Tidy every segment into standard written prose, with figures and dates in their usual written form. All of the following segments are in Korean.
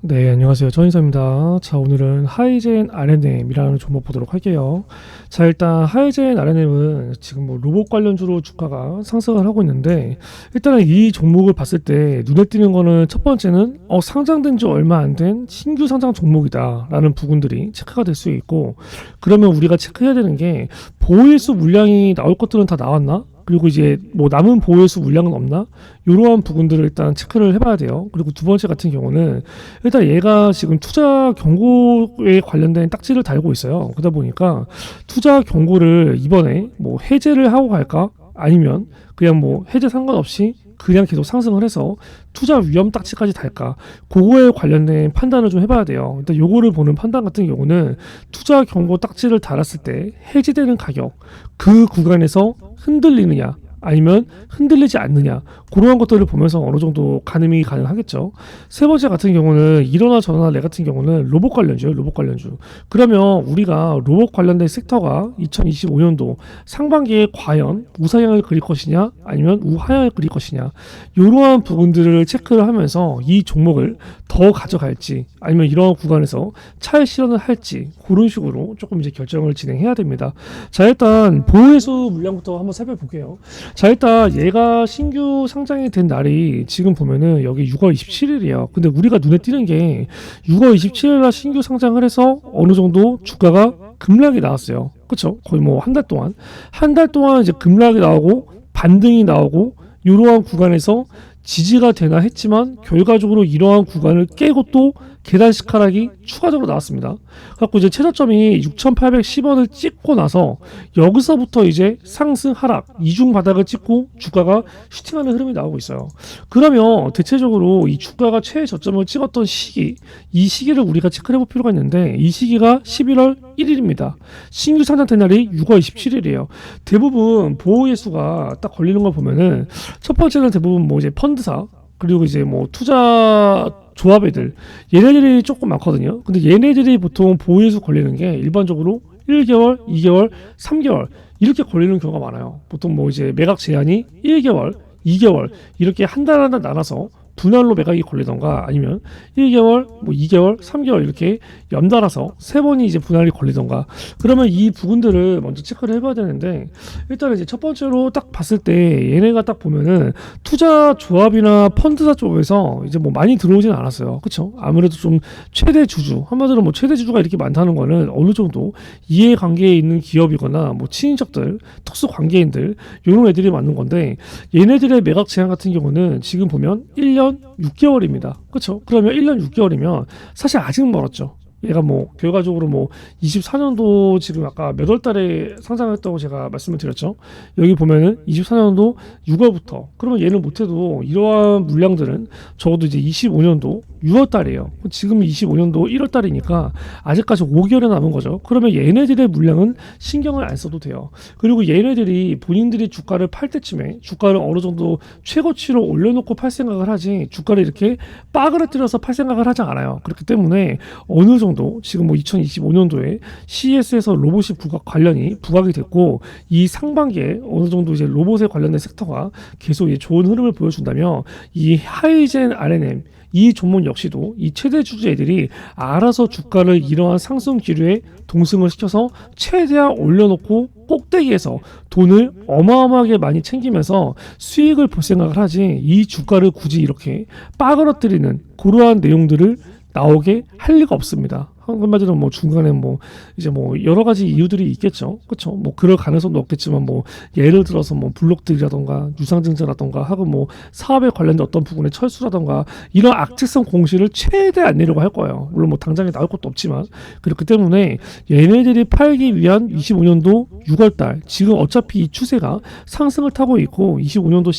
네, 안녕하세요. 전인사입니다. 자, 오늘은 하이젠 RNM이라는 종목 보도록 할게요. 자, 일단 하이젠 RNM은 지금 뭐 로봇 관련주로 주가가 상승을 하고 있는데, 일단은 이 종목을 봤을 때 눈에 띄는 거는 첫 번째는 상장된 지 얼마 안 된 신규 상장 종목이다라는 부분들이 체크가 될 수 있고, 그러면 우리가 체크해야 되는 게 보호일수 물량이 나올 것들은 다 나왔나? 그리고 이제 뭐 남은 보호일수 물량은 없나? 이러한 부분들을 일단 체크를 해봐야 돼요. 그리고 두 번째 같은 경우는 일단 얘가 지금 투자 경고에 관련된 딱지를 달고 있어요. 그러다 보니까 투자 경고를 이번에 뭐 해제를 하고 갈까? 아니면 그냥 뭐 해제 상관없이 그냥 계속 상승을 해서 투자 위험 딱지까지 달까? 그거에 관련된 판단을 좀 해봐야 돼요. 일단 요거를 보는 판단 같은 경우는 투자 경고 딱지를 달았을 때 해지되는 가격, 그 구간에서 흔들리느냐 아니면 흔들리지 않느냐, 그러한 것들을 보면서 어느 정도 가늠이 가능하겠죠. 세 번째 같은 경우는 이러나 저러나 내 같은 경우는 로봇 관련주예요. 로봇 관련주. 그러면 우리가 로봇 관련된 섹터가 2025년도 상반기에 과연 우상향을 그릴 것이냐 아니면 우하향을 그릴 것이냐, 이러한 부분들을 체크를 하면서 이 종목을 더 가져갈지 아니면 이러한 구간에서 차익 실현을 할지, 그런 식으로 조금 이제 결정을 진행해야 됩니다. 자, 일단 보호해수 물량부터 한번 살펴볼게요. 자, 일단 얘가 신규 상장이 된 날이 지금 보면은 여기 6월 27일이에요. 근데 우리가 눈에 띄는 게 6월 27일 날 신규 상장을 해서 어느 정도 주가가 급락이 나왔어요. 그렇죠? 거의 뭐 한 달 동안 이제 급락이 나오고 반등이 나오고 이러한 구간에서 지지가 되나 했지만 결과적으로 이러한 구간을 깨고 또 계단식 하락이 추가적으로 나왔습니다. 그래서 이제 최저점이 6,810원을 찍고 나서 여기서부터 이제 상승 하락 이중 바닥을 찍고 주가가 슈팅하는 흐름이 나오고 있어요. 그러면 대체적으로 이 주가가 최저점을 찍었던 시기, 이 시기를 우리가 체크해 볼 필요가 있는데, 이 시기가 11월 1일입니다. 신규 상장된 날이 6월 27일이에요. 대부분 보호예수가 딱 걸리는 걸 보면은 첫 번째는 대부분 뭐 이제 펀드사, 그리고 이제 뭐 투자 조합애들, 얘네들이 조금 많거든요. 근데 얘네들이 보통 보호예수 걸리는 게 일반적으로 1개월, 2개월, 3개월 이렇게 걸리는 경우가 많아요. 보통 뭐 이제 매각 제한이 1개월, 2개월 이렇게 한 달 한 달 나눠서 분할로 매각이 걸리던가, 아니면 1개월, 뭐 2개월, 3개월 이렇게 연달아서 세 번이 이제 분할이 걸리던가, 그러면 이 부분들을 먼저 체크를 해봐야 되는데, 일단 이제 첫 번째로 딱 봤을 때 얘네가 딱 보면은 투자 조합이나 펀드사 쪽에서 이제 뭐 많이 들어오진 않았어요. 그쵸? 아무래도 좀 최대 주주, 한마디로 뭐 최대 주주가 이렇게 많다는 거는 어느 정도 이해관계에 있는 기업이거나 뭐 친인척들, 특수 관계인들, 이런 애들이 맞는 건데, 얘네들의 매각 제한 같은 경우는 지금 보면 1년 6개월입니다. 그렇죠? 그러면 1년 6개월이면 사실 아직 멀었죠. 얘가 뭐 결과적으로 뭐 24년도 지금 아까 몇 월 달에 상장했다고 제가 말씀을 드렸죠. 여기 보면은 24년도 6월부터, 그러면 얘는 못해도 이러한 물량들은 적어도 이제 25년도 6월 달이에요. 지금 25년도 1월 달이니까 아직까지 5개월이 남은 거죠. 그러면 얘네들의 물량은 신경을 안 써도 돼요. 그리고 얘네들이 본인들이 주가를 팔 때쯤에 주가를 어느 정도 최고치로 올려놓고 팔 생각을 하지, 주가를 이렇게 빠그러뜨려서 팔 생각을 하지 않아요. 그렇기 때문에 어느 정도 지금 뭐 2025년도에 CES에서 로봇이 관련이 부각이 됐고, 이 상반기에 어느 정도 이제 로봇에 관련된 섹터가 계속 좋은 흐름을 보여준다면, 이 하이젠 RNM 이 종목 역시도 이 최대 주주애들이 알아서 주가를 이러한 상승 기류에 동승을 시켜서 최대한 올려놓고 꼭대기에서 돈을 어마어마하게 많이 챙기면서 수익을 볼 생각을 하지, 이 주가를 굳이 이렇게 빠그러뜨리는 그러한 내용들을 나오게 할 리가 없습니다. 한마디로 뭐 중간에 뭐 이제 뭐 여러 가지 이유들이 있겠죠. 그렇죠? 뭐 그럴 가능성도 없겠지만, 뭐 예를 들어서 뭐 블록들이라던가 유상증자라던가 하고 뭐 사업에 관련된 어떤 부분의 철수라던가 이런 악재성 공시를 최대한 내려고 할 거예요. 물론 뭐 당장에 나올 것도 없지만. 그렇기 때문에 얘네들이 팔기 위한 25년도 6월달, 지금 어차피 이 추세가 상승을 타고 있고 25년도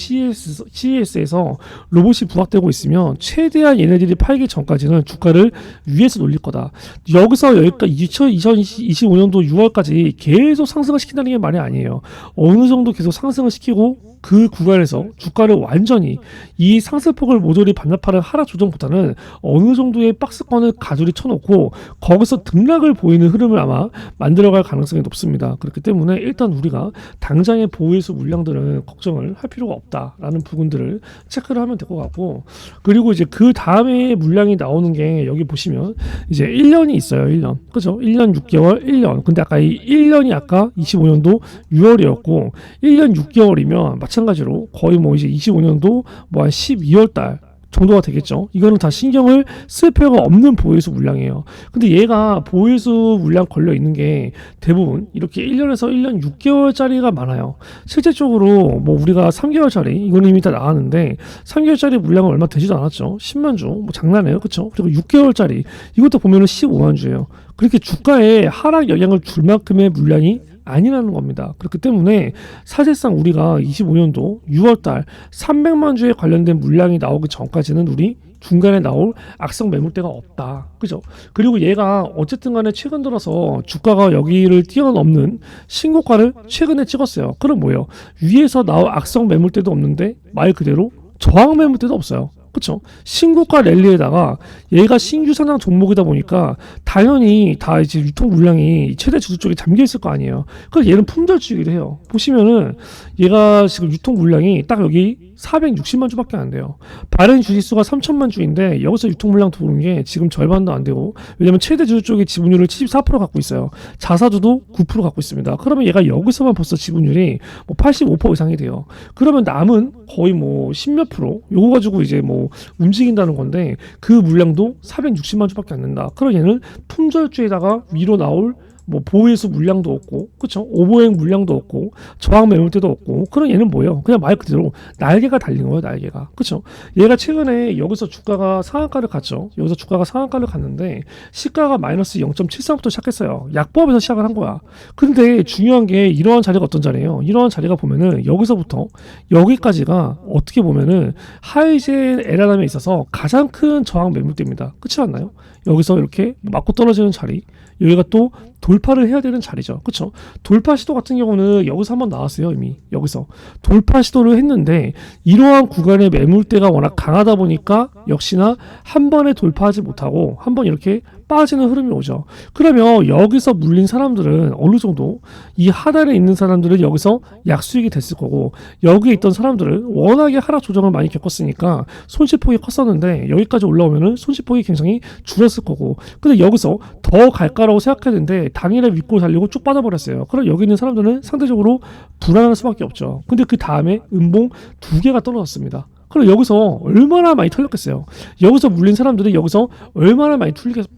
CES에서 로봇이 부각되고 있으면 최대한 얘네들이 팔기 전까지는 주가를 위에서 놀릴 거다. 여기서 여기까지 2025년도 6월까지 계속 상승을 시킨다는 게 말이 아니에요. 어느 정도 계속 상승을 시키고 그 구간에서 주가를 완전히 이 상승폭을 모조리 반납하는 하락 조정보다는 어느 정도의 박스권을 가두리 쳐놓고 거기서 등락을 보이는 흐름을 아마 만들어갈 가능성이 높습니다. 그렇기 때문에 일단 우리가 당장의 보유수 물량들은 걱정을 할 필요가 없다라는 부분들을 체크를 하면 될 것 같고, 그리고 이제 그 다음에 물량이 나오는 게 여기 보시면 이제 1년이 있어요. 1년. 그죠? 1년 6개월, 1년. 근데 아까 이 1년이 아까 25년도 6월이었고 1년 6개월이면 마찬가지로 거의 뭐 이제 25년도 뭐 한 12월 달 정도가 되겠죠. 이거는 다 신경을 쓸 필요가 없는 보유수 물량이에요. 근데 얘가 보유수 물량 걸려 있는 게 대부분 이렇게 1년에서 1년 6개월짜리가 많아요. 실제적으로 뭐 우리가 3개월짜리 이거는 이미 다 나왔는데 3개월짜리 물량은 얼마 되지도 않았죠. 10만 주. 뭐 장난이에요. 그렇죠? 그리고 6개월짜리 이것도 보면은 15만 주예요. 그렇게 주가에 하락 영향을 줄 만큼의 물량이 아니라는 겁니다. 그렇기 때문에 사실상 우리가 25년도 6월달 300만 주에 관련된 물량이 나오기 전까지는 우리 중간에 나올 악성 매물대가 없다. 그죠? 그리고 얘가 어쨌든 간에 최근 들어서 주가가 여기를 뛰어넘는 신고가를 최근에 찍었어요. 그럼 뭐예요? 위에서 나올 악성 매물대도 없는데 말 그대로 저항 매물대도 없어요. 그렇죠? 신고가 랠리에다가 얘가 신규 상장 종목이다 보니까 당연히 다 이제 유통 물량이 최대 주주 쪽에 잠겨 있을 거 아니에요. 그래서 얘는 품절주이기도 해요. 보시면은 얘가 지금 유통 물량이 딱 여기 460만 주밖에 안 돼요. 발행 주식수가 3천만 주인데 여기서 유통 물량 들어오는 게 지금 절반도 안 되고, 왜냐면 최대 주주 쪽이 지분율을 74% 갖고 있어요. 자사주도 9% 갖고 있습니다. 그러면 얘가 여기서만 벌써 지분율이 뭐 85% 이상이 돼요. 그러면 남은 거의 뭐 10몇 프로 요거 가지고 이제 뭐 움직인다는 건데 그 물량도 460만 주밖에 안 된다. 그럼 얘는 품절주에다가 위로 나올 뭐 보호예수 물량도 없고, 그쵸? 오버행 물량도 없고, 저항 매물대도 없고, 그럼 얘는 뭐예요? 그냥 말 그대로 날개가 달린 거예요, 날개가. 그쵸? 얘가 최근에 여기서 주가가 상한가를 갔죠. 여기서 주가가 상한가를 갔는데, 시가가 마이너스 0.73부터 시작했어요. 약보합에서 시작을 한 거야. 근데 중요한 게 이러한 자리가 어떤 자리예요? 이러한 자리가 보면은 여기서부터 여기까지가 어떻게 보면은 하이젠 에라담에 있어서 가장 큰 저항 매물대입니다. 그렇지 않나요? 여기서 이렇게 맞고 떨어지는 자리, 여기가 또 돌파를 해야 되는 자리죠. 그렇죠? 돌파 시도 같은 경우는 여기서 한번 나왔어요. 이미 여기서 돌파 시도를 했는데 이러한 구간의 매물대가 워낙 강하다 보니까 역시나 한 번에 돌파하지 못하고 한 번 이렇게 빠지는 흐름이 오죠. 그러면 여기서 물린 사람들은 어느 정도 이 하단에 있는 사람들은 여기서 약수익이 됐을 거고, 여기에 있던 사람들은 워낙에 하락 조정을 많이 겪었으니까 손실폭이 컸었는데 여기까지 올라오면은 손실폭이 굉장히 줄었을 거고, 근데 여기서 더 갈까라고 생각했는데 당일에 믿고 달리고 쭉 빠져버렸어요. 그럼 여기 있는 사람들은 상대적으로 불안할 수밖에 없죠. 근데 그 다음에 음봉 2개가 떨어졌습니다. 그럼 여기서 얼마나 많이 털렸겠어요. 여기서 물린 사람들이 여기서 얼마나 많이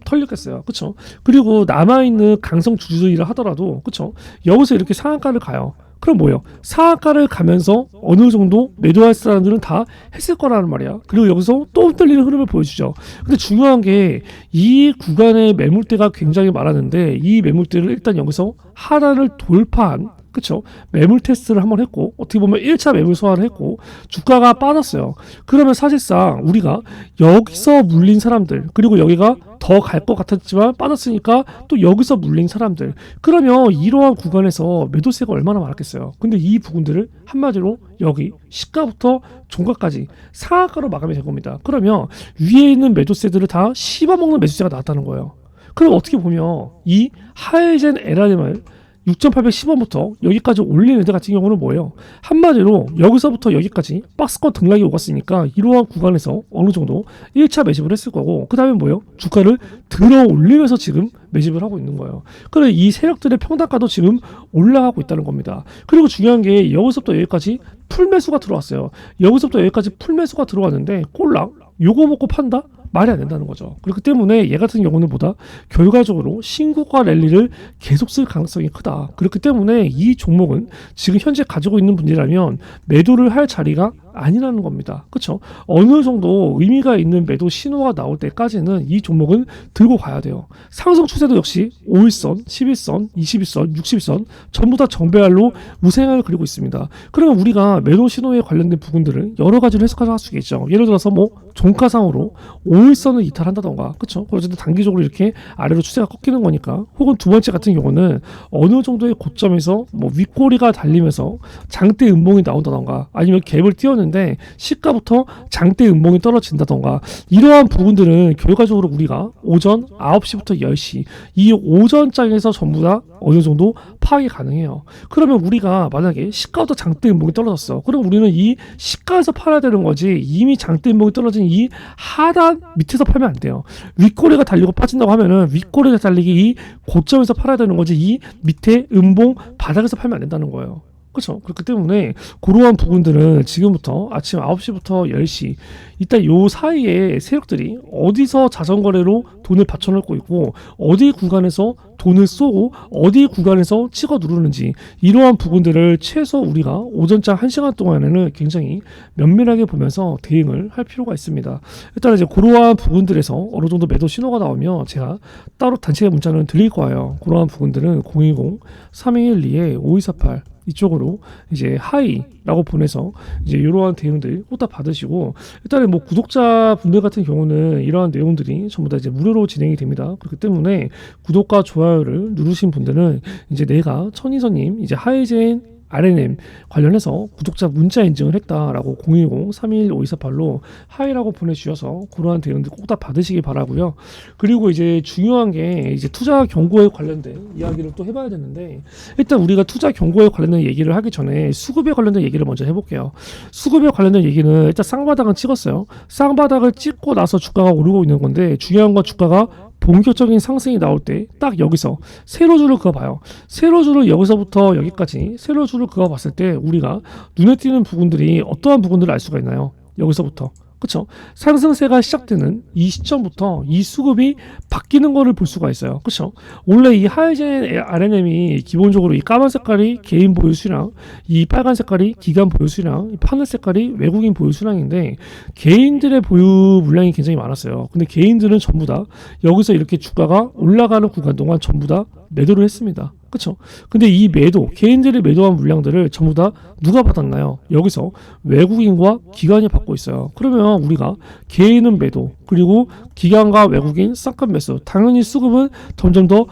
털렸겠어요. 그렇죠? 그리고 남아있는 강성 주주들이라 하더라도, 그렇죠? 여기서 이렇게 상한가를 가요. 그럼 뭐예요? 상한가를 가면서 어느 정도 매도할 사람들은 다 했을 거라는 말이야. 그리고 여기서 또 흔들리는 흐름을 보여주죠. 근데 중요한 게 이 구간의 매물대가 굉장히 많았는데 이 매물대를 일단 여기서 하단을 돌파한, 그쵸? 매물 테스트를 한번 했고, 어떻게 보면 1차 매물 소화를 했고, 주가가 빠졌어요. 그러면 사실상 우리가 여기서 물린 사람들, 그리고 여기가 더 갈 것 같았지만 빠졌으니까 또 여기서 물린 사람들, 그러면 이러한 구간에서 매도세가 얼마나 많았겠어요. 근데 이 부분들을 한마디로 여기 시가부터 종가까지 상한가로 마감이 된 겁니다. 그러면 위에 있는 매도세들을 다 씹어먹는 매수세가 나왔다는 거예요. 그럼 어떻게 보면 이 하이젠 LRM을 6,810원부터 여기까지 올린 애들 같은 경우는 뭐예요? 한마디로 여기서부터 여기까지 박스권 등락이 오갔으니까 이러한 구간에서 어느 정도 1차 매집을 했을 거고, 그 다음에 뭐예요? 주가를 들어 올리면서 지금 매집을 하고 있는 거예요. 그래서 이 세력들의 평단가도 지금 올라가고 있다는 겁니다. 그리고 중요한 게 여기서부터 여기까지 풀매수가 들어왔어요. 여기서부터 여기까지 풀매수가 들어왔는데 꼴랑 요거 먹고 판다? 말이 안 된다는 거죠. 그렇기 때문에 얘 같은 경우는 보다 결과적으로 신고가 랠리를 계속 쓸 가능성이 크다. 그렇기 때문에 이 종목은 지금 현재 가지고 있는 분이라면 매도를 할 자리가 아니라는 겁니다. 그렇죠? 어느 정도 의미가 있는 매도 신호가 나올 때까지는 이 종목은 들고 가야 돼요. 상승 추세도 역시 5일선, 11선, 21선, 60선 전부 다 정배알로 우상향을 그리고 있습니다. 그러면 우리가 매도 신호에 관련된 부분들을 여러 가지로 해석할 수 있겠죠. 예를 들어서 뭐 종가상으로 5일선을 이탈한다던가, 그쵸? 어쨌든 단기적으로 이렇게 아래로 추세가 꺾이는 거니까. 혹은 두 번째 같은 경우는 어느 정도의 고점에서 뭐 윗꼬리가 달리면서 장대 음봉이 나온다던가, 아니면 갭을 띄웠는데 시가부터 장대 음봉이 떨어진다던가, 이러한 부분들은 결과적으로 우리가 오전 9시부터 10시 이 오전장에서 전부 다 어느 정도 파악이 가능해요. 그러면 우리가 만약에 시가부터 장대 음봉이 떨어졌어. 그럼 우리는 이 시가에서 팔아야 되는 거지, 이미 장대 음봉이 떨어진 이 하단 밑에서 팔면 안 돼요. 윗꼬리가 달리고 빠진다고 하면은 윗꼬리가 달리기 이 고점에서 팔아야 되는 거지, 이 밑에 음봉 바닥에서 팔면 안 된다는 거예요. 그렇죠. 그렇기 때문에 그러한 부분들은 지금부터 아침 9시부터 10시 이따 요 사이에 세력들이 어디서 자전거래로 돈을 받쳐놓고 있고, 어디 구간에서 돈을 쏘고 어디 구간에서 찍어 누르는지, 이러한 부분들을 최소 우리가 오전장 1시간 동안에는 굉장히 면밀하게 보면서 대응을 할 필요가 있습니다. 일단 이제 그러한 부분들에서 어느 정도 매도 신호가 나오면 제가 따로 단체 문자는 드릴 거예요. 그러한 부분들은 020-3212-5248 이쪽으로 이제 하이라고 보내서 이제 이러한 대응들 후딱 받으시고, 일단은 뭐 구독자 분들 같은 경우는 이러한 내용들이 전부 다 이제 무료로 진행이 됩니다. 그렇기 때문에 구독과 좋아요를 누르신 분들은 이제 내가 천이선님 이제 하이젠 RNM 관련해서 구독자 문자 인증을 했다라고 010-321-5248로 하이라고 보내주셔서 그러한 대응들 꼭 다 받으시기 바라고요. 그리고 이제 중요한 게 이제 투자 경고에 관련된 이야기를 또 해봐야 되는데, 일단 우리가 투자 경고에 관련된 얘기를 하기 전에 수급에 관련된 얘기를 먼저 해볼게요. 수급에 관련된 얘기는 일단 쌍바닥은 찍었어요. 쌍바닥을 찍고 나서 주가가 오르고 있는 건데, 중요한 건 주가가 본격적인 상승이 나올 때 딱 여기서 세로줄을 그어봐요. 세로줄을 여기서부터 여기까지 세로줄을 그어봤을 때 우리가 눈에 띄는 부분들이 어떠한 부분들을 알 수가 있나요? 여기서부터. 그렇죠? 상승세가 시작되는 이 시점부터 이 수급이 바뀌는 거를 볼 수가 있어요. 그렇죠? 원래 이 하이젠 RNM이 기본적으로 이 까만 색깔이 개인 보유 수량, 이 빨간 색깔이 기관 보유 수량, 이 파란 색깔이 외국인 보유 수량인데, 개인들의 보유 물량이 굉장히 많았어요. 근데 개인들은 전부 다 여기서 이렇게 주가가 올라가는 구간 동안 전부 다 매도를 했습니다. 그렇죠? 근데 이 매도, 개인들이 매도한 물량들을 전부 다 누가 받았나요? 여기서 외국인과 기관이 받고 있어요. 그러면 우리가 개인은 매도, 그리고 기관과 외국인 쌍값 매수, 당연히 수급은 점점 더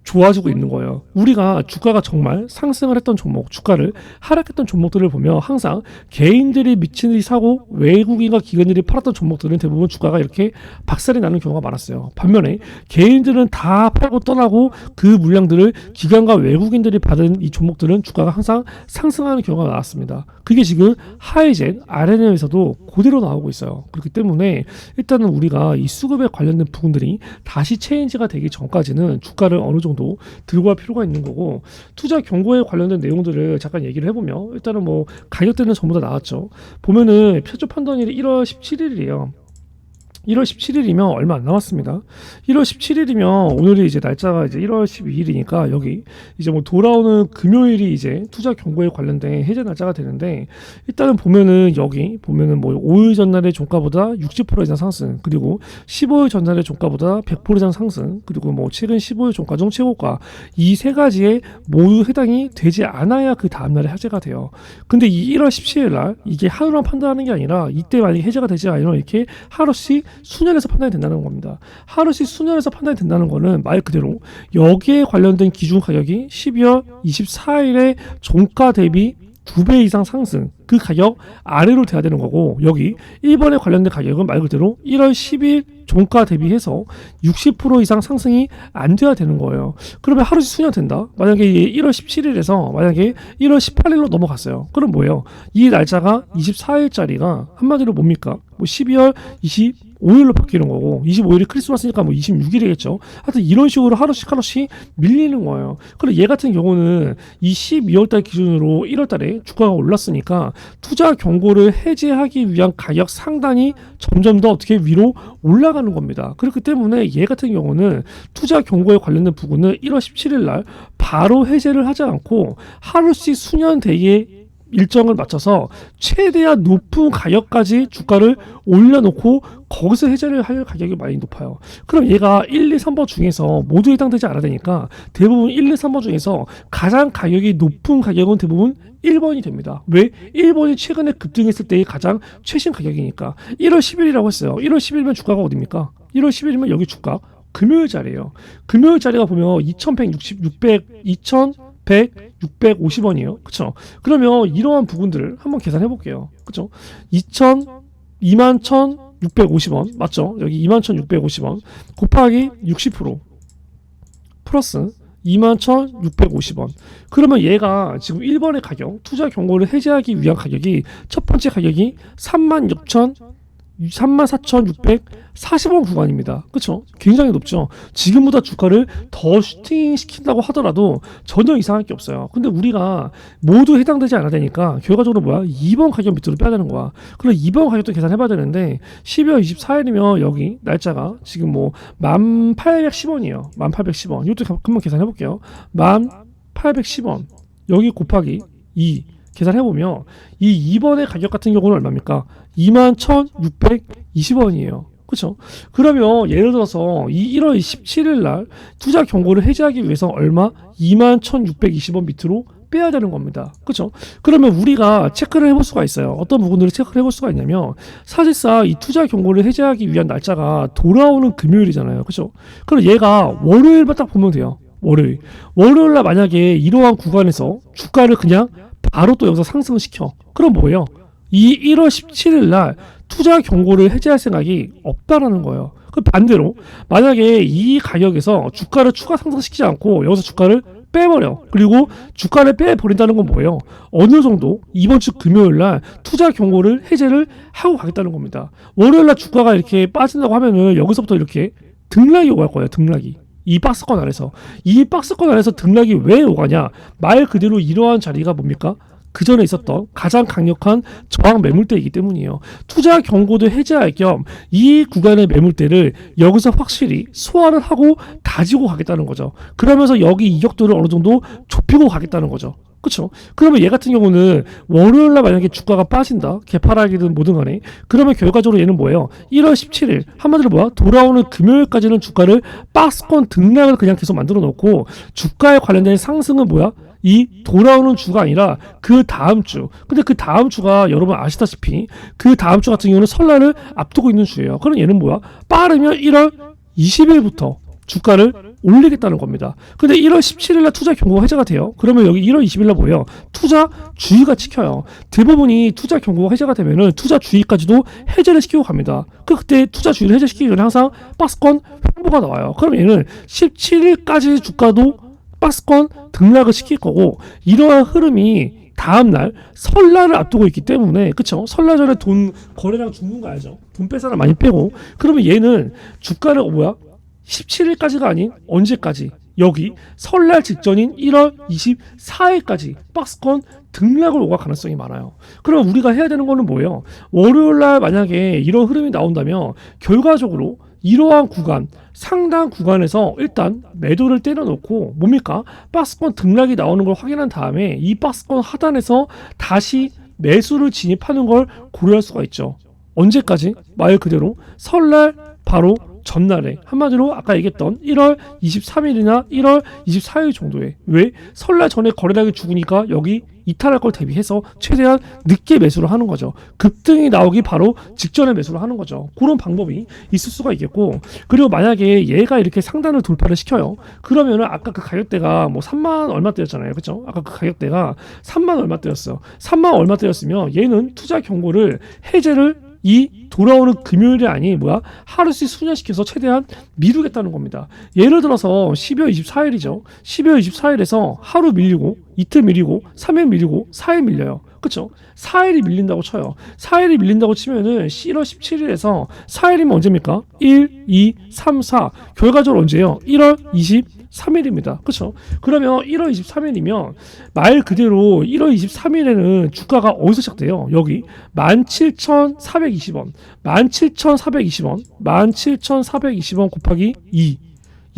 좋아지고 있는 거예요. 우리가 주가가 정말 상승을 했던 종목, 주가를 하락했던 종목들을 보면 항상 개인들이 미친 듯이 사고 외국인과 기관들이 팔았던 종목들은 대부분 주가가 이렇게 박살이 나는 경우가 많았어요. 반면에 개인들은 다 팔고 떠나고 그 물량들을 기관과 외국인들이 받은 이 종목들은 주가가 항상 상승하는 경우가 나왔습니다. 그게 지금 하이젠 RNM에서도 그대로 나오고 있어요. 그렇기 때문에 일단은 우리가 이 수급에 관련된 부분들이 다시 체인지가 되기 전까지는 주가를 어느 정도 들고 갈 필요가 있는 거고, 투자 경고에 관련된 내용들을 잠깐 얘기를 해보면, 일단은 뭐 가격대는 전부 다 나왔죠. 보면은 표적 판단일이 1월 17일이에요. 1월 17일이면 얼마 안 남았습니다. 1월 17일이면 오늘이 이제 날짜가 이제 1월 12일이니까 여기 이제 뭐 돌아오는 금요일이 이제 투자 경고에 관련된 해제 날짜가 되는데, 일단은 보면은 여기 보면은 뭐 5일 전날의 종가보다 60% 이상 상승, 그리고 15일 전날의 종가보다 100% 이상 상승, 그리고 뭐 최근 15일 종가 중 최고가, 이 세 가지에 모두 해당이 되지 않아야 그 다음날에 해제가 돼요. 근데 이 1월 17일 날 이게 하루만 판단하는 게 아니라, 이때 만약에 해제가 되지 않으면 이렇게 하루씩 순혈해서 판단이 된다는 겁니다. 하루씩 순혈해서 판단이 된다는 거는 말 그대로 여기에 관련된 기준 가격이 12월 24일에 종가 대비 2배 이상 상승, 그 가격 아래로 돼야 되는 거고, 여기 1번에 관련된 가격은 말 그대로 1월 10일 종가 대비해서 60% 이상 상승이 안 돼야 되는 거예요. 그러면 하루씩 순혈된다. 만약에 1월 17일에서 만약에 1월 18일로 넘어갔어요. 그럼 뭐예요? 이 날짜가 24일짜리가 한마디로 뭡니까? 뭐 12월 25일로 바뀌는 거고, 25일이 크리스마스니까 뭐 26일이겠죠. 하여튼 이런 식으로 하루씩 밀리는 거예요. 그리고 얘 같은 경우는 이 12월달 기준으로 1월달에 주가가 올랐으니까 투자 경고를 해제하기 위한 가격 상단이 점점 더 어떻게 위로 올라가는 겁니다. 그렇기 때문에 얘 같은 경우는 투자 경고에 관련된 부분을 1월 17일 날 바로 해제를 하지 않고 하루씩 수년대에 일정을 맞춰서 최대한 높은 가격까지 주가를 올려놓고 거기서 해제를 할 가격이 많이 높아요. 그럼 얘가 1, 2, 3번 중에서 모두 해당되지 않아야 되니까 대부분 1, 2, 3번 중에서 가장 가격이 높은 가격은 대부분 1번이 됩니다. 왜? 1번이 최근에 급등했을 때의 가장 최신 가격이니까. 1월 10일이라고 했어요. 1월 10일이면 주가가 어딥니까? 1월 10일이면 여기 주가 금요일 자리예요. 금요일 자리가 보면 650원이에요. 그쵸? 그러면 이러한 부분들을 한번 계산해 볼게요. 그쵸? 21,650원. 맞죠? 여기 21,650원. 곱하기 60% 플러스 21,650원. 그러면 얘가 지금 1번의 가격, 투자 경고를 해제하기 위한 가격이 첫 번째 가격이 34,640원 구간입니다. 그쵸? 굉장히 높죠? 지금보다 주가를 더 슈팅 시킨다고 하더라도 전혀 이상할 게 없어요. 근데 우리가 모두 해당되지 않아야 되니까 결과적으로 뭐야? 2번 가격 밑으로 빼야 되는 거야. 그럼 2번 가격도 계산해봐야 되는데 12월 24일이면 여기 날짜가 지금 뭐 1810원이에요. 1810원. 이것도 한번 계산해볼게요. 1810원. 여기 곱하기 2. 계산해보면 이 2번의 가격 같은 경우는 얼마입니까? 21,620원이에요. 그렇죠? 그러면 예를 들어서 이 1월 17일 날 투자 경고를 해제하기 위해서 얼마? 21,620원 밑으로 빼야 되는 겁니다. 그렇죠? 그러면 우리가 체크를 해볼 수가 있어요. 어떤 부분들을 체크를 해볼 수가 있냐면 사실상 이 투자 경고를 해제하기 위한 날짜가 돌아오는 금요일이잖아요. 그렇죠? 그럼 얘가 월요일만 딱 보면 돼요. 월요일 날 만약에 이러한 구간에서 주가를 그냥 바로 또 여기서 상승을 시켜. 그럼 뭐예요? 이 1월 17일 날 투자 경고를 해제할 생각이 없다라는 거예요. 그 반대로 만약에 이 가격에서 주가를 추가 상승시키지 않고 여기서 주가를 빼버려. 그리고 주가를 빼버린다는 건 뭐예요? 어느 정도 이번 주 금요일 날 투자 경고를 해제를 하고 가겠다는 겁니다. 월요일 날 주가가 이렇게 빠진다고 하면은 여기서부터 이렇게 등락이 오갈 거예요. 등락이. 이 박스권 안에서. 이 박스권 안에서 등락이 왜 오가냐? 말 그대로 이러한 자리가 뭡니까? 그 전에 있었던 가장 강력한 저항 매물대이기 때문이에요. 투자 경고도 해제할 겸 이 구간의 매물대를 여기서 확실히 소화를 하고 다지고 가겠다는 거죠. 그러면서 여기 이격도를 어느 정도 좁히고 가겠다는 거죠. 그렇죠? 그러면 얘 같은 경우는 월요일날 만약에 주가가 빠진다, 개파락이든 뭐든 간에, 그러면 결과적으로 얘는 뭐예요? 1월 17일 한마디로 뭐야? 돌아오는 금요일까지는 주가를 박스권 등락을 그냥 계속 만들어 놓고 주가에 관련된 상승은 뭐야? 이 돌아오는 주가 아니라 그 다음 주. 근데 그 다음 주가 여러분 아시다시피 그 다음 주 같은 경우는 설날을 앞두고 있는 주예요. 그럼 얘는 뭐야? 빠르면 1월 20일부터 주가를 올리겠다는 겁니다. 근데 1월 17일 날 투자 경고가 해제가 돼요. 그러면 여기 1월 20일 날 뭐예요? 투자 주의가 찍혀요. 대부분이 투자 경고가 해제가 되면은 투자 주의까지도 해제를 시키고 갑니다. 그때 투자 주의를 해제시키기 전에 항상 박스권 횡보가 나와요. 그럼 얘는 17일까지 주가도 박스권 등락을 시킬 거고, 이러한 흐름이 다음날 설날을 앞두고 있기 때문에, 그쵸? 설날 전에 돈 거래량 죽는 거 알죠? 돈 뺄 사람 많이 빼고, 그러면 얘는 주가를 뭐야? 17일까지가 아닌 언제까지? 여기 설날 직전인 1월 24일까지 박스권 등락을 오갈 가능성이 많아요. 그럼 우리가 해야 되는 거는 뭐예요? 월요일날 만약에 이런 흐름이 나온다면 결과적으로 이러한 구간, 상당 구간에서 일단 매도를 때려놓고 뭡니까? 박스권 등락이 나오는 걸 확인한 다음에 이 박스권 하단에서 다시 매수를 진입하는 걸 고려할 수가 있죠. 언제까지? 말 그대로 설날 바로 전날에, 한마디로 아까 얘기했던 1월 23일이나 1월 24일 정도에. 왜? 설날 전에 거래량이 죽으니까 여기 이탈할 걸 대비해서 최대한 늦게 매수를 하는 거죠. 급등이 나오기 바로 직전에 매수를 하는 거죠. 그런 방법이 있을 수가 있겠고, 그리고 만약에 얘가 이렇게 상단을 돌파를 시켜요. 그러면은 아까 그 가격대가 뭐 3만 얼마대였잖아요. 그렇죠? 아까 그 가격대가 3만 얼마대였어요. 3만 얼마대였으면 얘는 투자 경고를 해제를 이 돌아오는 금요일이 아닌 뭐야? 하루씩 수년시켜서 최대한 미루겠다는 겁니다. 예를 들어서 12월 24일이죠. 12월 24일에서 하루 밀리고, 이틀 밀리고, 3일 밀리고, 4일 밀려요. 그쵸? 4일이 밀린다고 쳐요. 4일이 밀린다고 치면은 1월 17일에서 4일이면 언제입니까? 1, 2, 3, 4. 결과적으로 언제예요? 1월 23일입니다. 그쵸? 그러면 1월 23일이면 말 그대로 1월 23일에는 주가가 어디서 시작돼요? 여기 17,420원. 17,420원. 17,420원 곱하기 2.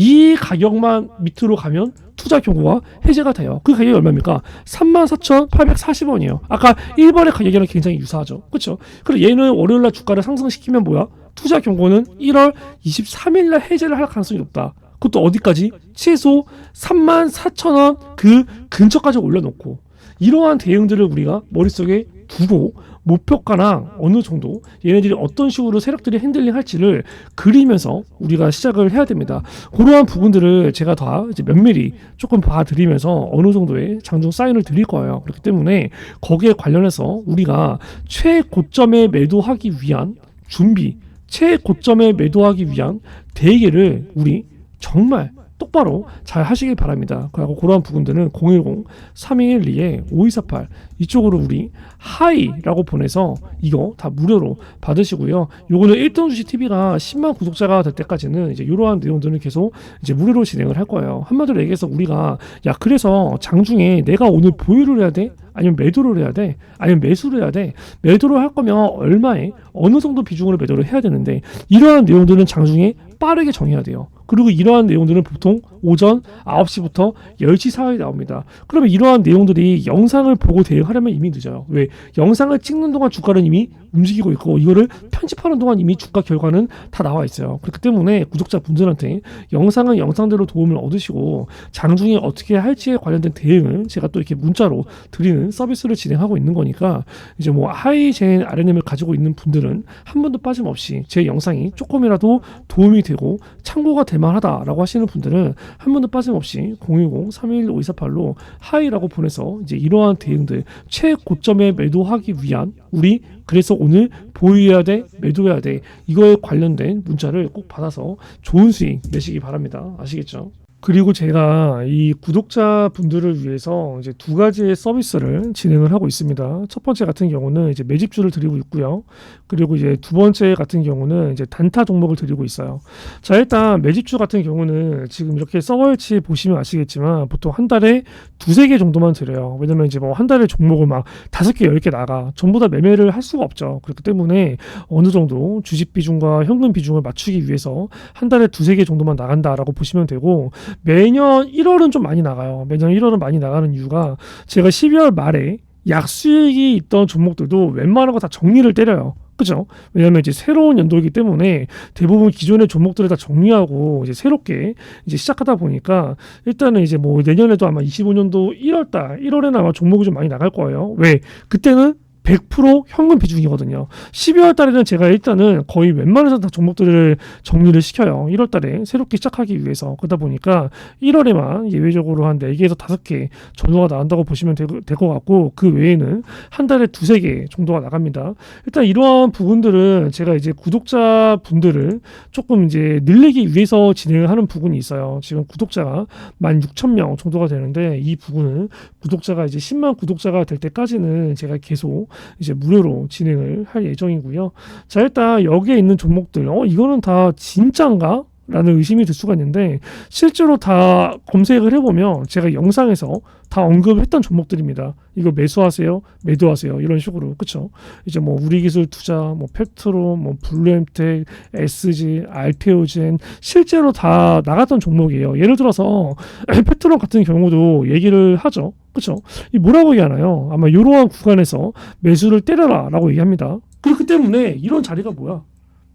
이 가격만 밑으로 가면 투자 경고가 해제가 돼요. 그 가격이 얼마입니까? 34,840원이에요. 아까 1번의 가격이랑 굉장히 유사하죠. 그렇죠? 그리고 얘는 월요일날 주가를 상승시키면 뭐야? 투자 경고는 1월 23일날 해제를 할 가능성이 높다. 그것도 어디까지? 최소 34,000원 그 근처까지 올려놓고 이러한 대응들을 우리가 머릿속에 두고 목표가랑 어느 정도 얘네들이 어떤 식으로 세력들이 핸들링 할지를 그리면서 우리가 시작을 해야 됩니다. 그러한 부분들을 제가 다 이제 면밀히 조금 봐드리면서 어느 정도의 장중 사인을 드릴 거예요. 그렇기 때문에 거기에 관련해서 우리가 최고점에 매도하기 위한 준비, 최고점에 매도하기 위한 대기를 우리 정말 똑바로 잘 하시길 바랍니다. 그리고 그러한 부분들은 010-3212-5248 이쪽으로 우리 하이라고 보내서 이거 다 무료로 받으시고요. 요거는 1등 주식 TV가 10만 구독자가 될 때까지는 이제 이러한 내용들은 계속 이제 무료로 진행을 할 거예요. 한마디로 얘기해서 우리가 야 그래서 장중에 내가 오늘 보유를 해야 돼? 아니면 매도를 해야 돼? 아니면 매수를 해야 돼? 매도를 할 거면 얼마에 어느 정도 비중으로 매도를 해야 되는데 이러한 내용들은 장중에 빠르게 정해야 돼요. 그리고 이러한 내용들은 보통 오전 9시부터 10시 사이에 나옵니다. 그러면 이러한 내용들이 영상을 보고 대응하려면 이미 늦어요. 왜? 영상을 찍는 동안 주가는 이미 움직이고 있고 이거를 편집하는 동안 이미 주가 결과는 다 나와 있어요. 그렇기 때문에 구독자분들한테 영상은 영상대로 도움을 얻으시고 장중에 어떻게 할지에 관련된 대응을 제가 또 이렇게 문자로 드리는 서비스를 진행하고 있는 거니까 이제 뭐 하이젠 RNM을 가지고 있는 분들은 한 번도 빠짐없이 제 영상이 조금이라도 도움이 되고 참고가 될 만하다라고 하시는 분들은 한 번도 빠짐없이 010-311-5248로 하이라고 보내서 이제 이러한 대응들 최고점에 매도하기 위한 우리 그래서 오늘 보유해야 돼, 매도해야 돼 이거에 관련된 문자를 꼭 받아서 좋은 수익 내시기 바랍니다. 아시겠죠? 그리고 제가 이 구독자분들을 위해서 이제 두 가지의 서비스를 진행을 하고 있습니다. 첫 번째 같은 경우는 이제 매집주를 드리고 있고요. 그리고 이제 두 번째 같은 경우는 이제 단타 종목을 드리고 있어요. 자, 일단 매집주 같은 경우는 지금 이렇게 서버일치 보시면 아시겠지만 보통 한 달에 두세 개 정도만 드려요. 왜냐면 이제 뭐 한 달에 종목을 막 5개, 10개 나가. 전부 다 매매를 할 수가 없죠. 그렇기 때문에 어느 정도 주식 비중과 현금 비중을 맞추기 위해서 한 달에 두세 개 정도만 나간다라고 보시면 되고 매년 1월은 좀 많이 나가요. 매년 1월은 많이 나가는 이유가 제가 12월 말에 약수익이 있던 종목들도 웬만한 거 다 정리를 때려요. 그죠? 왜냐면 이제 새로운 연도이기 때문에 대부분 기존의 종목들을 다 정리하고 이제 새롭게 이제 시작하다 보니까 일단은 이제 뭐 내년에도 아마 25년도 1월에는 아마 종목이 좀 많이 나갈 거예요. 왜? 그때는 100% 현금 비중이거든요. 12월 달에는 제가 일단은 거의 웬만해서 다 종목들을 정리를 시켜요. 1월 달에 새롭게 시작하기 위해서. 그러다 보니까 1월에만 예외적으로 한 4개에서 5개 정도가 나간다고 보시면 될 것 같고 그 외에는 한 달에 2-3개 정도가 나갑니다. 일단 이러한 부분들은 제가 이제 구독자분들을 조금 이제 늘리기 위해서 진행을 하는 부분이 있어요. 지금 구독자가 16,000명 정도가 되는데 이 부분은 구독자가 이제 10만 구독자가 될 때까지는 제가 계속 이제 무료로 진행을 할 예정이고요. 자, 일단 여기에 있는 종목들, 이거는 다 진짠가? 라는 의심이 들 수가 있는데 실제로 다 검색을 해보면 제가 영상에서 다 언급했던 종목들입니다. 이거 매수하세요, 매도하세요 이런 식으로. 그쵸? 이제 뭐 우리기술 투자, 뭐 페트로, 뭐 블루엠텍, SG, 알테오젠 실제로 다 나갔던 종목이에요. 예를 들어서 페트로 같은 경우도 얘기를 하죠. 그쵸? 이 뭐라고 얘기하나요? 아마 이러한 구간에서 매수를 때려라 라고 얘기합니다. 그렇기 때문에 이런 자리가 뭐야?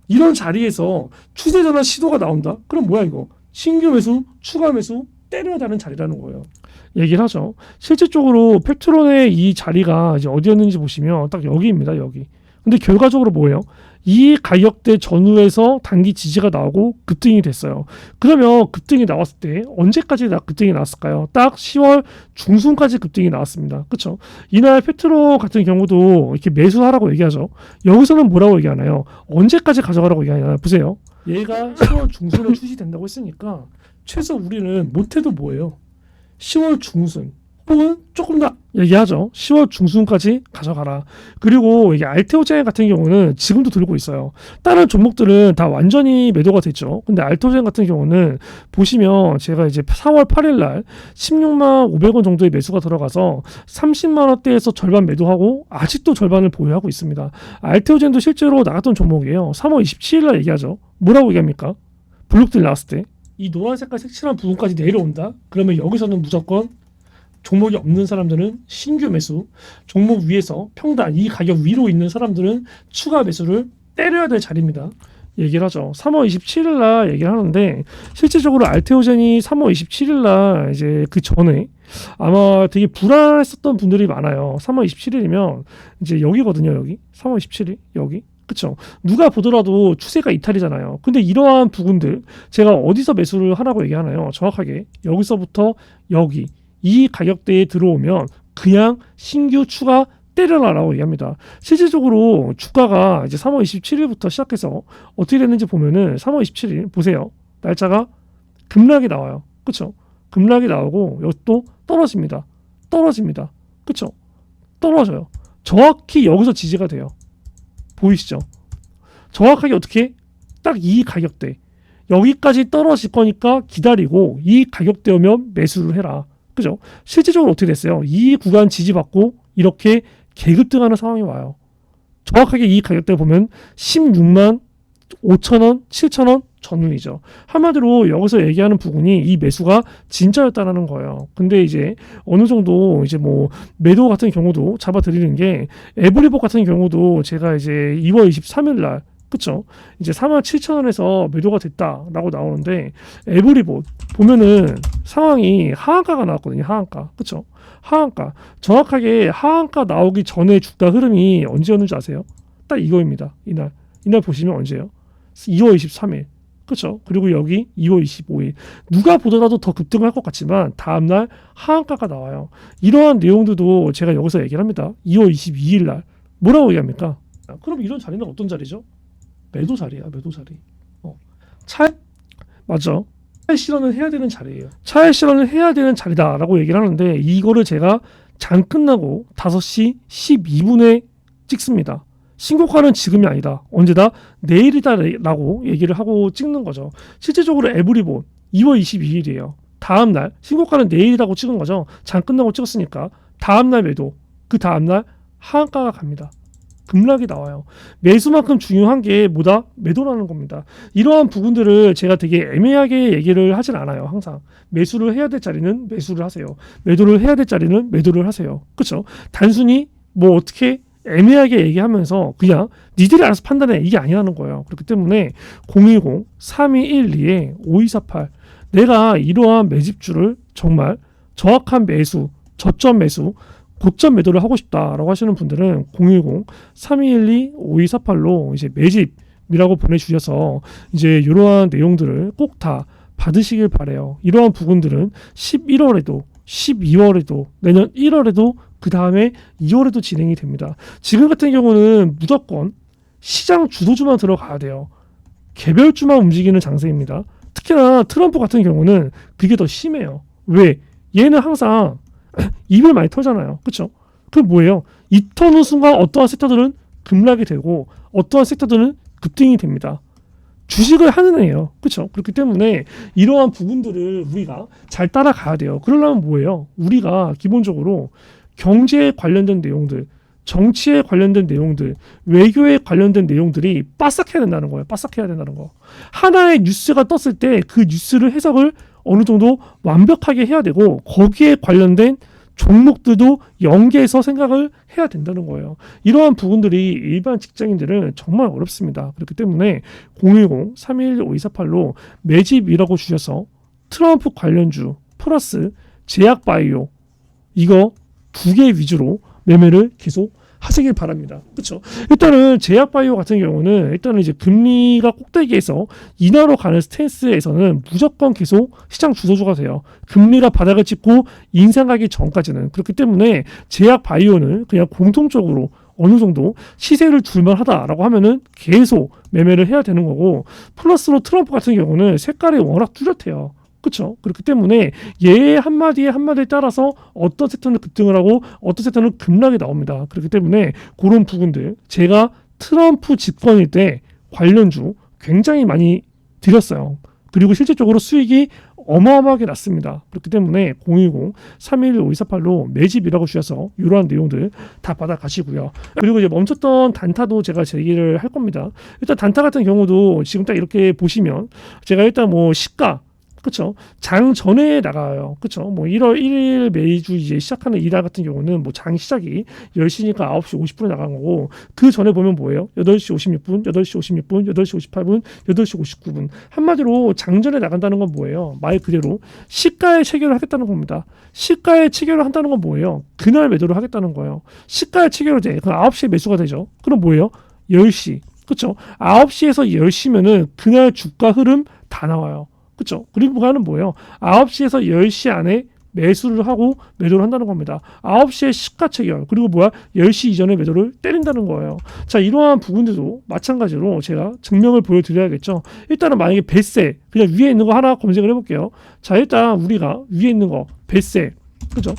이런 자리에서 추세 전환 시도가 나온다? 그럼 뭐야 이거? 신규 매수, 추가 매수, 때려야 되는 자리라는 거예요. 얘기를 하죠. 실질적으로 팩트론의 이 자리가 이제 어디였는지 보시면 딱 여기입니다. 여기. 근데 결과적으로 뭐예요? 이 가격대 전후에서 단기 지지가 나오고 급등이 됐어요. 그러면 급등이 나왔을 때 언제까지 급등이 나왔을까요? 딱 10월 중순까지 급등이 나왔습니다. 그렇죠? 이날 페트로 같은 경우도 이렇게 매수하라고 얘기하죠. 여기서는 뭐라고 얘기하나요? 언제까지 가져가라고 얘기하나요? 보세요. 얘가 10월 중순에 출시된다고 했으니까 최소 우리는 못해도 뭐예요? 10월 중순 혹은 조금 더 얘기하죠. 10월 중순까지 가져가라. 그리고 이게 알테오젠 같은 경우는 지금도 들고 있어요. 다른 종목들은 다 완전히 매도가 됐죠. 근데 알테오젠 같은 경우는 보시면 제가 이제 4월 8일 날 16만 500원 정도의 매수가 들어가서 30만 원대에서 절반 매도하고 아직도 절반을 보유하고 있습니다. 알테오젠도 실제로 나갔던 종목이에요. 3월 27일 날 얘기하죠. 뭐라고 얘기합니까? 블록딜 나왔을 때. 이 노란 색깔 색칠한 부분까지 내려온다. 그러면 여기서는 무조건 종목이 없는 사람들은 신규 매수, 종목 위에서 평단 이 가격 위로 있는 사람들은 추가 매수를 때려야 될 자리입니다. 얘기를 하죠. 3월 27일 날 얘기를 하는데 실질적으로 알테오젠이 3월 27일 날 이제 그 전에 아마 되게 불안했었던 분들이 많아요. 3월 27일이면 이제 여기거든요. 여기 3월 17일 여기 그쵸? 누가 보더라도 추세가 이탈이잖아요. 근데 이러한 부분들 제가 어디서 매수를 하라고 얘기하나요? 정확하게 여기서부터 여기 이 가격대에 들어오면 그냥 신규 추가 때려라라고 얘기합니다. 실질적으로 주가가 이제 3월 27일부터 시작해서 어떻게 됐는지 보면은 3월 27일 보세요. 날짜가 급락이 나와요. 그쵸? 급락이 나오고 여기 또 떨어집니다. 떨어집니다. 그쵸? 떨어져요. 정확히 여기서 지지가 돼요. 보이시죠? 정확하게 어떻게? 딱 이 가격대. 여기까지 떨어질 거니까 기다리고 이 가격대 오면 매수를 해라. 그죠? 실질적으로 어떻게 됐어요? 이 구간 지지받고 이렇게 개급등하는 상황이 와요. 정확하게 이 가격대 보면 16만 5천원, 7천원 전운이죠. 한마디로 여기서 얘기하는 부분이 이 매수가 진짜였다라는 거예요. 근데 이제 어느 정도 이제 뭐 매도 같은 경우도 잡아드리는 게 에브리봇 같은 경우도 제가 이제 2월 23일 날 그쵸? 이제 4만 7천 원에서 매도가 됐다라고 나오는데 에브리봇 보면은 상황이 하한가가 나왔거든요. 하한가. 그쵸? 하한가. 정확하게 하한가 나오기 전에 주가 흐름이 언제였는지 아세요? 딱 이거입니다. 이날 보시면 언제예요? 2월 23일. 그렇죠. 그리고 여기 2월 25일. 누가 보더라도 더 급등을 할 것 같지만 다음날 하한가가 나와요. 이러한 내용들도 제가 여기서 얘기를 합니다. 2월 22일 날. 뭐라고 얘기합니까? 그럼 이런 자리는 어떤 자리죠? 매도 자리야. 매도 자리. 맞죠? 차익 실현을 해야 되는 자리예요. 차익 실현을 해야 되는 자리다라고 얘기를 하는데 이거를 제가 장 끝나고 5시 12분에 찍습니다. 신고가는 지금이 아니다. 언제다? 내일이다라고 얘기를 하고 찍는 거죠. 실제적으로 에브리본 2월 22일이에요. 다음날 신고가는 내일이라고 찍은 거죠. 장 끝나고 찍었으니까 다음날 매도, 그 다음날 하한가가 갑니다. 급락이 나와요. 매수만큼 중요한 게 뭐다? 매도라는 겁니다. 이러한 부분들을 제가 되게 애매하게 얘기를 하진 않아요. 항상 매수를 해야 될 자리는 매수를 하세요. 매도를 해야 될 자리는 매도를 하세요. 그렇죠? 단순히 뭐 어떻게 애매하게 얘기하면서 그냥 니들이 알아서 판단해 이게 아니라는 거예요. 그렇기 때문에 010-3212-5248 내가 이러한 매집주를 정말 정확한 매수, 저점 매수, 고점 매도를 하고 싶다라고 하시는 분들은 010-3212-5248로 이제 매집이라고 보내주셔서 이제 이러한 내용들을 꼭 다 받으시길 바래요. 이러한 부분들은 11월에도 12월에도 내년 1월에도 그 다음에 2월에도 진행이 됩니다. 지금 같은 경우는 무조건 시장 주도주만 들어가야 돼요. 개별주만 움직이는 장세입니다. 특히나 트럼프 같은 경우는 그게 더 심해요. 왜? 얘는 항상 입을 많이 털잖아요. 그렇죠? 그럼 뭐예요? 이 터는 순간 어떠한 섹터들은 급락이 되고 어떠한 섹터들은 급등이 됩니다. 주식을 하는 애예요. 그렇죠? 그렇기 때문에 이러한 부분들을 우리가 잘 따라가야 돼요. 그러려면 뭐예요? 우리가 기본적으로 경제에 관련된 내용들, 정치에 관련된 내용들, 외교에 관련된 내용들이 빠삭해야 된다는 거예요. 빠삭해야 된다는 거. 하나의 뉴스가 떴을 때 그 뉴스를 해석을 어느 정도 완벽하게 해야 되고 거기에 관련된 종목들도 연계해서 생각을 해야 된다는 거예요. 이러한 부분들이 일반 직장인들은 정말 어렵습니다. 그렇기 때문에 010-3212-5248로 매집이라고 주셔서 트럼프 관련주 플러스 제약바이오 이거 2개 위주로 매매를 계속 하시길 바랍니다. 그렇죠? 일단은 제약바이오 같은 경우는 일단은 이제 금리가 꼭대기에서 인하로 가는 스탠스에서는 무조건 계속 시장 주도주가 돼요. 금리가 바닥을 찍고 인상하기 전까지는. 그렇기 때문에 제약바이오는 그냥 공통적으로 어느 정도 시세를 줄만 하다라고 하면은 계속 매매를 해야 되는 거고 플러스로 트럼프 같은 경우는 색깔이 워낙 뚜렷해요. 그렇죠. 그렇기 때문에 얘의 한마디에 한마디에 따라서 어떤 섹터는 급등을 하고 어떤 섹터는 급락이 나옵니다. 그렇기 때문에 그런 부분들 제가 트럼프 집권일 때 관련주 굉장히 많이 드렸어요. 그리고 실질적으로 수익이 어마어마하게 났습니다. 그렇기 때문에 010-311-5248로 매집이라고 주셔서 이러한 내용들 다 받아가시고요. 그리고 이제 멈췄던 단타도 제가 제기를 할 겁니다. 일단 단타 같은 경우도 지금 딱 이렇게 보시면 제가 일단 뭐 시가 그쵸? 장 전에 나가요. 그쵸? 뭐 1월 1일 매주 이제 시작하는 이달 같은 경우는 뭐 장 시작이 10시니까 9시 50분에 나간 거고, 그 전에 보면 뭐예요? 8시 56분, 8시 56분, 8시 58분, 8시 59분. 한마디로 장전에 나간다는 건 뭐예요? 말 그대로 시가에 체결을 하겠다는 겁니다. 시가에 체결을 한다는 건 뭐예요? 그날 매도를 하겠다는 거예요. 시가에 체결을 돼. 그럼 9시에 매수가 되죠. 그럼 뭐예요? 10시. 그쵸? 9시에서 10시면은 그날 주가 흐름 다 나와요. 그쵸? 그리고 그거는 뭐예요? 9시에서 10시 안에 매수를 하고 매도를 한다는 겁니다. 9시에 시가 체결, 그리고 뭐야? 10시 이전에 매도를 때린다는 거예요. 자, 이러한 부분들도 마찬가지로 제가 증명을 보여드려야겠죠. 일단은 만약에 뱃세, 그냥 위에 있는 거 하나 검색을 해볼게요. 자, 일단 우리가 위에 있는 거 뱃세, 그죠?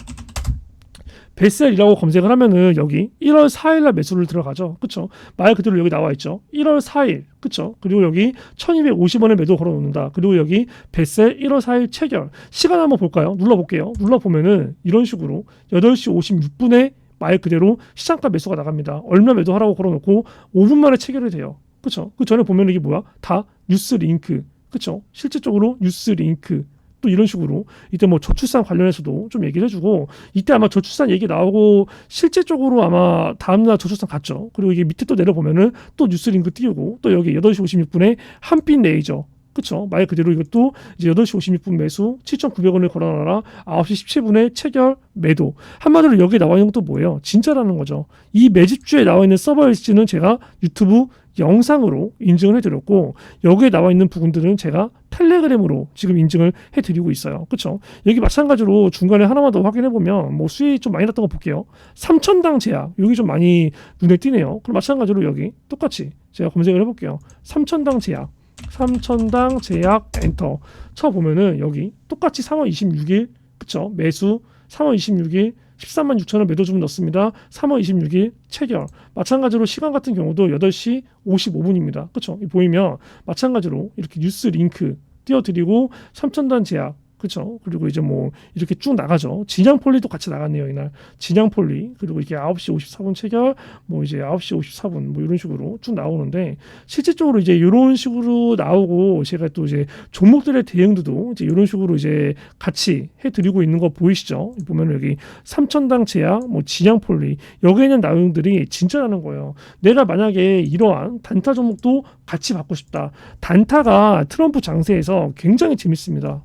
뱃셀이라고 검색을 하면은 여기 1월 4일날 매수를 들어가죠. 그쵸? 말 그대로 여기 나와 있죠. 1월 4일. 그쵸? 그리고 여기 1250원에 매도 걸어 놓는다. 그리고 여기 뱃셀 1월 4일 체결. 시간 한번 볼까요? 눌러볼게요. 눌러보면은 이런 식으로 8시 56분에 말 그대로 시장가 매수가 나갑니다. 얼마 매도하라고 걸어 놓고 5분 만에 체결이 돼요. 그쵸? 그 전에 보면 이게 뭐야? 다 뉴스 링크. 그쵸? 실질적으로 뉴스 링크. 또 이런 식으로 이때 뭐 저출산 관련해서도 좀 얘기를 해주고, 이때 아마 저출산 얘기 나오고 실제적으로 아마 다음날 저출산 갔죠. 그리고 이게 밑에 또 내려보면은 또 뉴스링크 띄우고, 또 여기 8시 56분에 한빛 레이저, 그쵸? 말 그대로 이것도 이제 8시 56분 매수 7,900원을 걸어놔라. 9시 17분에 체결 매도. 한마디로 여기 나와 있는 것도 뭐예요? 진짜라는 거죠. 이 매집주에 나와 있는 서버 LC는 제가 유튜브 영상으로 인증을 해드렸고, 여기에 나와 있는 부분들은 제가 텔레그램으로 지금 인증을 해드리고 있어요. 그쵸? 여기 마찬가지로 중간에 하나만 더 확인해보면 뭐 수익 좀 많이 났던 거 볼게요. 3천당 제약, 여기 좀 많이 눈에 띄네요. 그럼 마찬가지로 여기 똑같이 제가 검색을 해볼게요. 3천당 제약, 3천당 제약 엔터 쳐보면은 여기 똑같이 3월 26일, 그쵸? 매수 3월 26일 13만 6천원 매도 주문 넣습니다. 3월 26일 체결. 마찬가지로 시간 같은 경우도 8시 55분입니다. 그쵸? 보이면 마찬가지로 이렇게 뉴스 링크 띄워드리고 3천단 제약, 그렇죠. 그리고 이제 뭐 이렇게 쭉 나가죠. 진양폴리도 같이 나갔네요, 이날. 진양폴리, 그리고 이게 9시 54분 체결, 뭐 이제 9시 54분 뭐 이런 식으로 쭉 나오는데, 실질적으로 이제 이런 식으로 나오고 제가 또 이제 종목들의 대응도 이제 이런 식으로 이제 같이 해드리고 있는 거 보이시죠? 보면 여기 3천당 제약, 뭐 진양폴리, 여기에 있는 내용들이 진짜라는 거예요. 내가 만약에 이러한 단타 종목도 같이 받고 싶다. 단타가 트럼프 장세에서 굉장히 재밌습니다.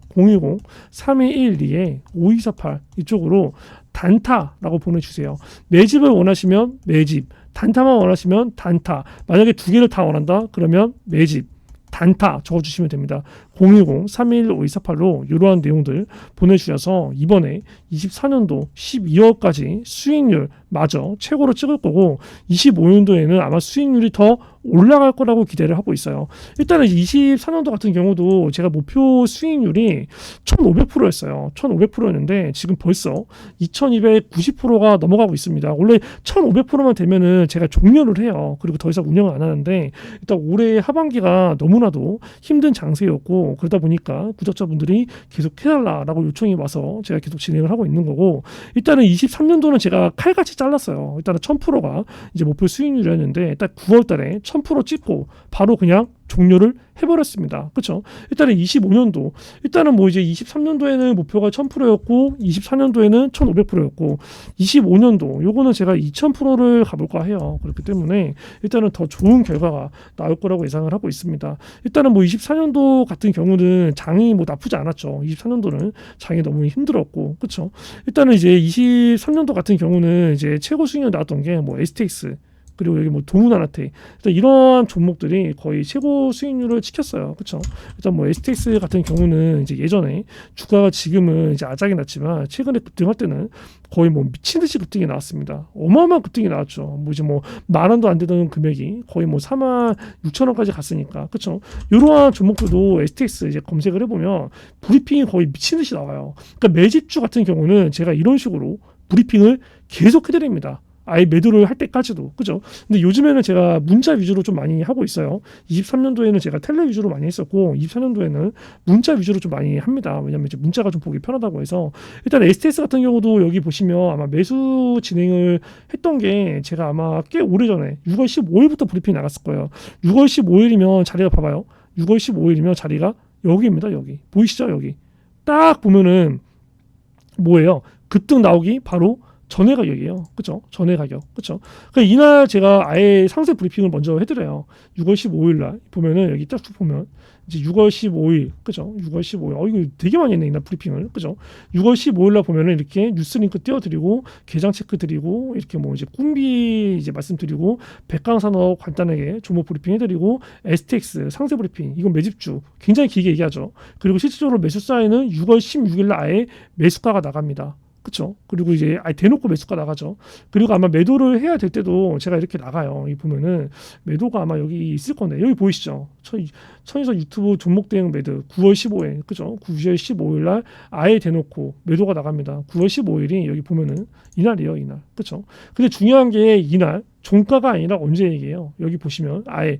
010-3212-5248 이쪽으로 단타라고 보내주세요. 매집을 원하시면 매집, 단타만 원하시면 단타. 만약에 두 개를 다 원한다? 그러면 매집, 단타 적어주시면 됩니다. 010-321-5248로 이러한 내용들 보내주셔서 이번에 24년도 12월까지 수익률 마저 최고로 찍을 거고, 25년도에는 아마 수익률이 더 올라갈 거라고 기대를 하고 있어요. 일단은 24년도 같은 경우도 제가 목표 수익률이 1500%였어요. 1500%였는데 지금 벌써 2290%가 넘어가고 있습니다. 원래 1500%만 되면은 제가 종료를 해요. 그리고 더 이상 운영을 안 하는데, 일단 올해 하반기가 너무나도 힘든 장세였고, 그러다 보니까 구독자분들이 계속 해달라라고 요청이 와서 제가 계속 진행을 하고 있는 거고, 일단은 23년도는 제가 칼같이 잘랐어요. 일단은 1000%가 이제 목표 수익률이었는데 딱 9월 달에 1000% 찍고 바로 그냥 종료를 해버렸습니다. 그렇죠? 일단은 25년도, 일단은 뭐 이제 23년도에는 목표가 1000%였고 24년도에는 1500%였고 25년도 요거는 제가 2000%를 가볼까 해요. 그렇기 때문에 일단은 더 좋은 결과가 나올 거라고 예상을 하고 있습니다. 일단은 뭐 24년도 같은 경우는 장이 뭐 나쁘지 않았죠. 24년도는 장이 너무 힘들었고, 그렇죠? 일단은 이제 23년도 같은 경우는 이제 최고 수익률 나왔던 게 뭐 STX, 그리고 여기 뭐 동훈아나테, 이런 종목들이 거의 최고 수익률을 지켰어요. 그렇죠? 일단 뭐 STX 같은 경우는 이제 예전에 주가가 지금은 이제 아작이 났지만 최근에 급등할 때는 거의 뭐 미친 듯이 급등이 나왔습니다. 어마어마한 급등이 나왔죠. 뭐 이제 뭐 10,000원도 안 되던 금액이 거의 뭐 46,000원까지 갔으니까. 그렇죠? 이러한 종목들도 STX 이제 검색을 해보면 브리핑이 거의 미친 듯이 나와요. 그러니까 매집주 같은 경우는 제가 이런 식으로 브리핑을 계속 해드립니다. 아예 매도를 할 때까지도. 그죠? 근데 요즘에는 제가 문자 위주로 좀 많이 하고 있어요. 23년도에는 제가 텔레 위주로 많이 했었고 24년도에는 문자 위주로 좀 많이 합니다. 왜냐면 이제 문자가 좀 보기 편하다고 해서. 일단 STS 같은 경우도 여기 보시면 아마 매수 진행을 했던 게 제가 아마 꽤 오래전에 6월 15일부터 브리핑 나갔을 거예요. 6월 15일이면 자리가 봐봐요. 6월 15일이면 자리가 여기입니다. 여기 보이시죠? 여기 딱 보면은 뭐예요? 급등 나오기 바로 전에 가격이에요. 그쵸? 전에 가격. 그쵸? 그러니까 이날 제가 아예 상세 브리핑을 먼저 해드려요. 6월 15일 날 보면은 여기 딱 보면 이제 6월 15일 그죠? 6월 15일 이거 되게 많이 했네 이날 브리핑을 그죠? 6월 15일 날 보면은 이렇게 뉴스 링크 띄워드리고 계장 체크 드리고 이렇게 뭐 이제 꿈비 이제 말씀드리고 백강산업 간단하게 종목 브리핑 해드리고 STX 상세 브리핑 이건 매집주 굉장히 길게 얘기하죠. 그리고 실질적으로 매수 사인은 6월 16일 날 아예 매수가가 나갑니다. 그렇죠. 그리고 이제 아예 대놓고 매수가 나가죠. 그리고 아마 매도를 해야 될 때도 제가 이렇게 나가요. 이 보면은 매도가 아마 여기 있을 건데 여기 보이시죠? 천이서 유튜브 종목 대응 매도 9월 15일 그죠? 9월 15일 날 아예 대놓고 매도가 나갑니다. 9월 15일이 여기 보면은 이날이에요, 이날. 그렇죠? 근데 중요한 게 이날 종가가 아니라 언제 얘기해요? 여기 보시면 아예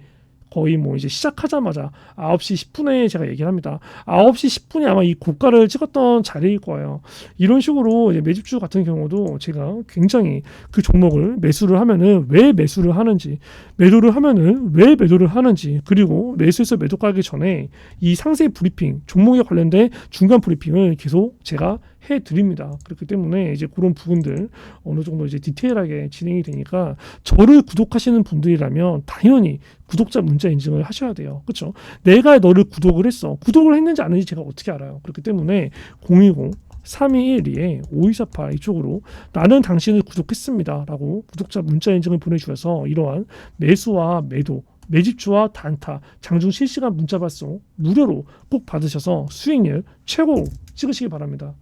거의 뭐 이제 시작하자마자 9시 10분에 제가 얘기를 합니다. 9시 10분에 아마 이 고가를 찍었던 자리일 거예요. 이런 식으로 이제 매집주 같은 경우도 제가 굉장히 그 종목을 매수를 하면은 왜 매수를 하는지, 매도를 하면은 왜 매도를 하는지, 그리고 매수해서 매도 가기 전에 이 상세 브리핑, 종목에 관련된 중간 브리핑을 계속 제가 해 드립니다. 그렇기 때문에 이제 그런 부분들 어느 정도 이제 디테일하게 진행이 되니까 저를 구독하시는 분들이라면 당연히 구독자 문자 인증을 하셔야 돼요. 그렇죠? 내가 너를 구독을 했어. 구독을 했는지 안 했는지 제가 어떻게 알아요? 그렇기 때문에 010 3212-5248 이쪽으로 나는 당신을 구독했습니다 라고 구독자 문자 인증을 보내주셔서 이러한 매수와 매도 매집주와 단타, 장중 실시간 문자 발송 무료로 꼭 받으셔서 수익률 최고 찍으시기 바랍니다.